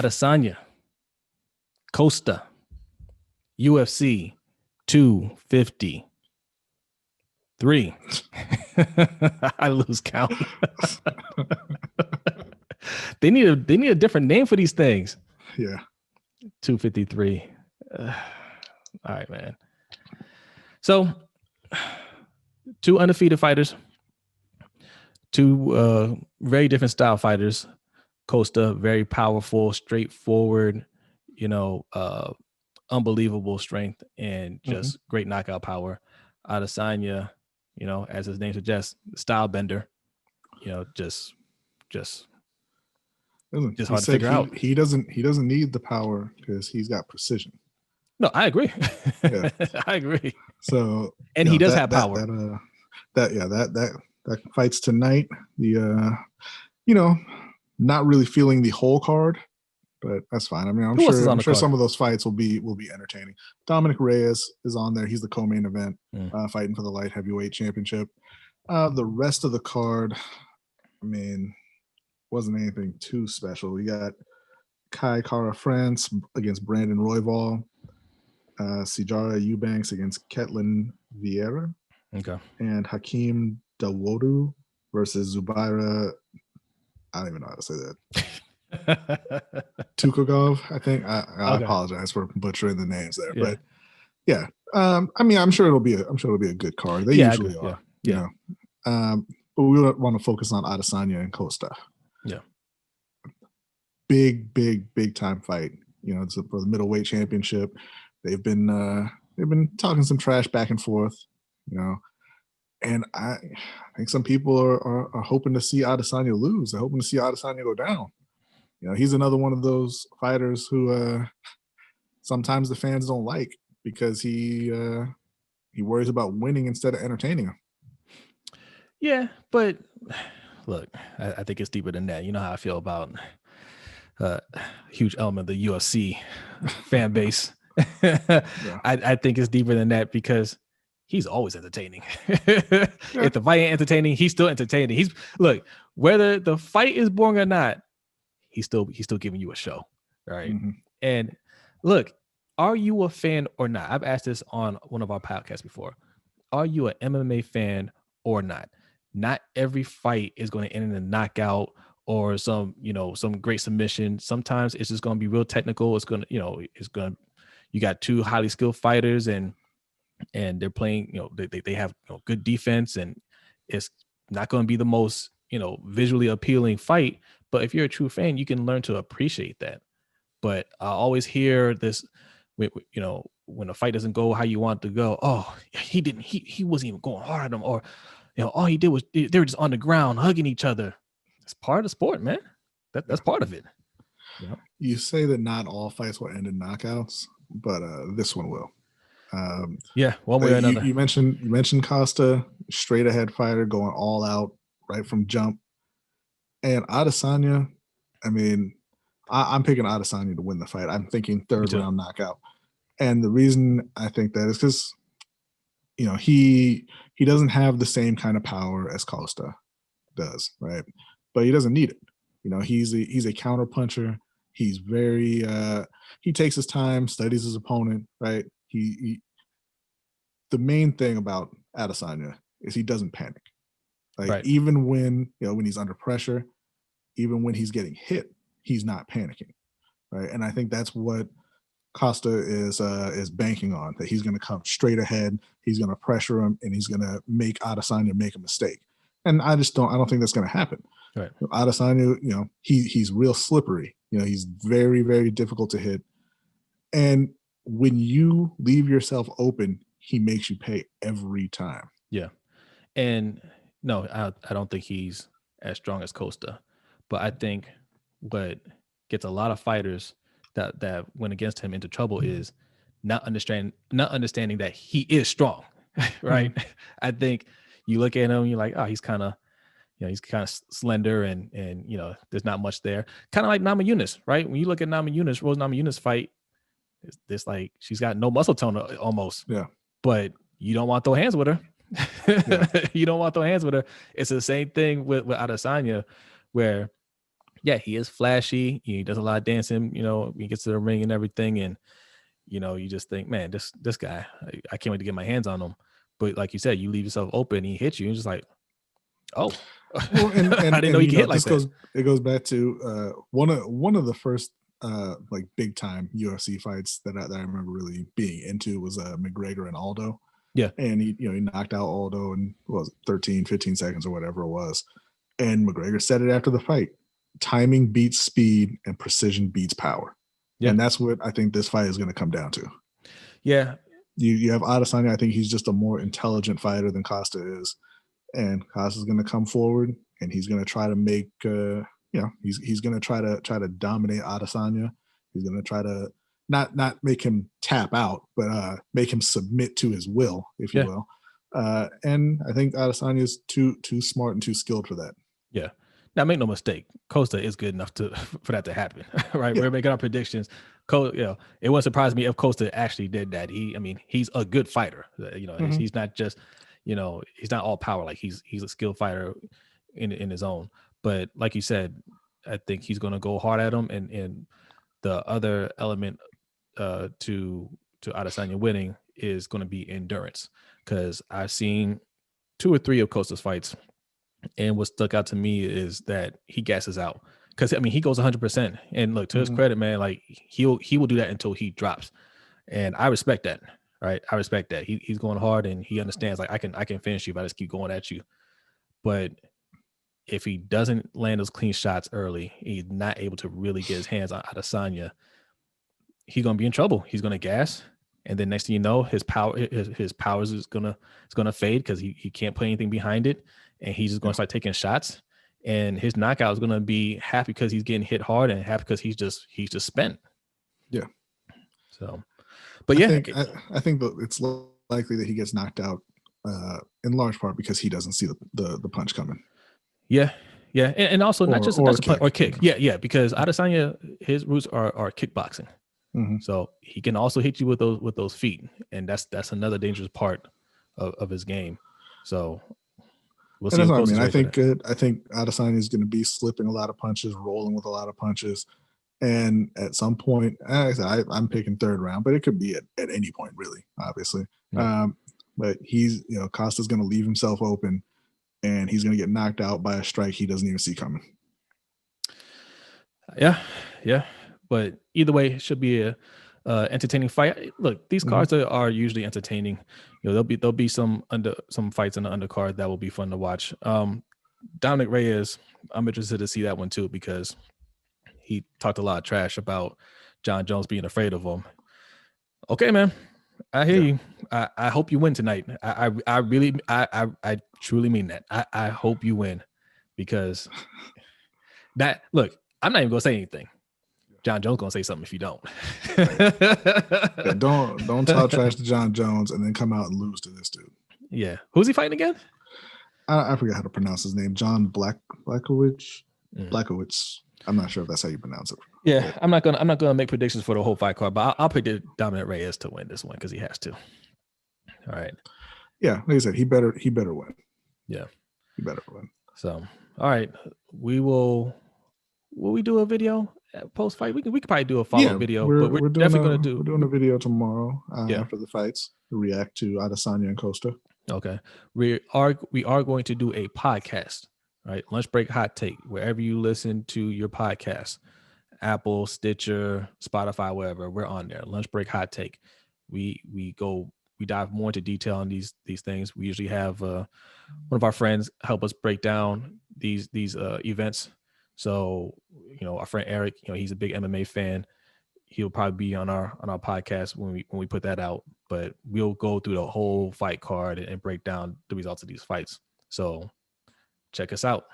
Adesanya, Costa, UFC 253. I lose count. They need a different name for these things. Yeah. 253. All right, man. So, two undefeated fighters, two very different style fighters. Costa, very powerful, straightforward, unbelievable strength and just great knockout power. Adesanya, as his name suggests, style bender, just hard to figure out. He doesn't need the power because he's got precision. No, I agree. Yeah. I agree. So, and he does have power. That fights tonight. The not really feeling the whole card, but that's fine. I mean, I'm sure some of those fights will be entertaining. Dominic Reyes is on there. He's the co-main event, fighting for the light heavyweight championship. The rest of the card, I mean, wasn't anything too special. We got Kai Kara France against Brandon Royval, Sijara Eubanks against Ketlin Vieira, and Hakeem Dawodu versus Zubaira. I don't even know how to say that. Tukagov, I think. I apologize for butchering the names there, but yeah. I mean, I'm sure it'll be a good card. They usually are. Yeah. But we want to focus on Adesanya and Costa. Yeah. Big time fight. It's for the middleweight championship. They've been talking some trash back and forth. And I think some people are hoping to see Adesanya lose. They're hoping to see Adesanya go down. He's another one of those fighters who sometimes the fans don't like because he worries about winning instead of entertaining them. Yeah, but look, I think it's deeper than that. You know how I feel about a huge element of the UFC fan base. I think it's deeper than that because he's always entertaining. If the fight ain't entertaining, he's still entertaining. Look, whether the fight is boring or not, he's still giving you a show. Right. And look, are you a fan or not? I've asked this on one of our podcasts before. Are you an MMA fan or not? Not every fight is going to end in a knockout or some great submission. Sometimes it's just going to be real technical. You got two highly skilled fighters and they're playing, they have good defense, and it's not going to be the most, visually appealing fight. But if you're a true fan, you can learn to appreciate that. But I always hear this, when a fight doesn't go how you want it to go. Oh, he wasn't even going hard at him, or, all he did was they were just on the ground hugging each other. It's part of the sport, man. That's part of it. You say that not all fights will end in knockouts, but this one will. One way or another. You mentioned Costa, straight ahead fighter, going all out right from jump. And Adesanya, I mean, I'm picking Adesanya to win the fight. I'm thinking third round knockout. And the reason I think that is because, he doesn't have the same kind of power as Costa does, right? But he doesn't need it. He's a counter puncher. He's very he takes his time, studies his opponent, right? The main thing about Adesanya is he doesn't panic. Even when he's under pressure, even when he's getting hit, he's not panicking, right? And I think that's what Costa is banking on, that he's going to come straight ahead, he's going to pressure him, and he's going to make Adesanya make a mistake. And I don't think that's going to happen. Right. Adesanya, he's real slippery. He's very, very difficult to hit. And when you leave yourself open, he makes you pay every time. Yeah. And no, I don't think he's as strong as Costa, but I think what gets a lot of fighters that went against him into trouble is not understanding that he is strong, right? I think you look at him, you're like, oh, he's kind of slender and there's not much there. Kind of like Namajunas, right? When you look at Rose Namajunas fight, it's like she's got no muscle tone almost. Yeah. But you don't want to throw hands with her. You don't want to throw hands with her. It's the same thing with Adesanya, where yeah, he is flashy. He does a lot of dancing. He gets to the ring and everything, and you just think, man, this guy, I can't wait to get my hands on him. But like you said, you leave yourself open, he hits you, and just like, oh, well, and I and didn't know and he could hit like that. it goes back to one of the first like big time UFC fights that I remember really being into was McGregor and Aldo. Yeah, And he knocked out Aldo in what was it, 13, 15 seconds or whatever it was. And McGregor said it after the fight. Timing beats speed and precision beats power. yeah, And that's what I think this fight is going to come down to. yeah, You have Adesanya. I think he's just a more intelligent fighter than Costa is, and Costa's going to come forward and he's going to try to make he's going to try to dominate Adesanya. He's going to try to not make him tap out, but make him submit to his will, if you yeah, will. And I think Adesanya is too smart and too skilled for that. yeah. Now, make no mistake, Costa is good enough for that to happen, right? Yeah. We're making our predictions. It wouldn't surprise me if Costa actually did that. He's a good fighter. Mm-hmm. He's not just, he's not all power. Like he's a skilled fighter in his own. But like you said, I think he's going to go hard at him. And the other element to Adesanya winning is going to be endurance, because I've seen 2 or 3 of Costa's fights. And what stuck out to me is that he gasses out, because he goes 100%. And look, to his credit, man, like he will do that until he drops, and I respect that. Right, I respect that. He's going hard, and he understands, like, I can finish you if I just keep going at you. But if he doesn't land those clean shots early, he's not able to really get his hands on Adesanya, he's gonna be in trouble. He's gonna gas, and then next thing you know, his powers is gonna fade, because he can't put anything behind it, and he's just gonna start taking shots, and his knockout is gonna be half because he's getting hit hard, and half because he's just spent. Yeah. So, but yeah, I think that it's likely that he gets knocked out in large part because he doesn't see the punch coming. Yeah, yeah, and also not just a punch or kick. Yeah, because Adesanya, his roots are kickboxing. Mm-hmm. So he can also hit you with those feet, and that's another dangerous part of his game. So we'll see. That's what I mean. I think Adesanya is going to be slipping a lot of punches, rolling with a lot of punches, and at some point, like I said, I'm picking third round, but it could be at any point, really, obviously. Yeah. But he's Costa's going to leave himself open, and he's going to get knocked out by a strike he doesn't even see coming. Yeah. But either way, it should be a entertaining fight. Look, these cards are usually entertaining. There'll be some fights in the undercard that will be fun to watch. Dominic Reyes, I'm interested to see that one too, because he talked a lot of trash about John Jones being afraid of him. Okay, man, I hear you. I hope you win tonight. I really truly mean that. I hope you win, because that, look, I'm not even gonna say anything. John Jones gonna say something if you don't. Yeah, don't talk trash to John Jones and then come out and lose to this dude. Yeah, who's he fighting again? I forget how to pronounce his name. John Blachowicz. Blachowicz. I'm not sure if that's how you pronounce it. Yeah, I'm not gonna make predictions for the whole fight card, but I'll predict Dominic Reyes to win this one because he has to. All right. Yeah, like I said, he better win. Yeah, he better win. So, all right, will we do a video post fight? We could probably do a follow video, but we're definitely we're doing a video tomorrow after the fights to react to Adesanya and Costa. Okay, we are going to do a podcast. Right, lunch break hot take, wherever you listen to your podcast, Apple, Stitcher, Spotify, wherever, we're on there. Lunch break hot take. We dive more into detail on these things. We usually have one of our friends help us break down these events. So our friend Eric, he's a big MMA fan. He'll probably be on our podcast when we put that out. But we'll go through the whole fight card and break down the results of these fights. So check us out.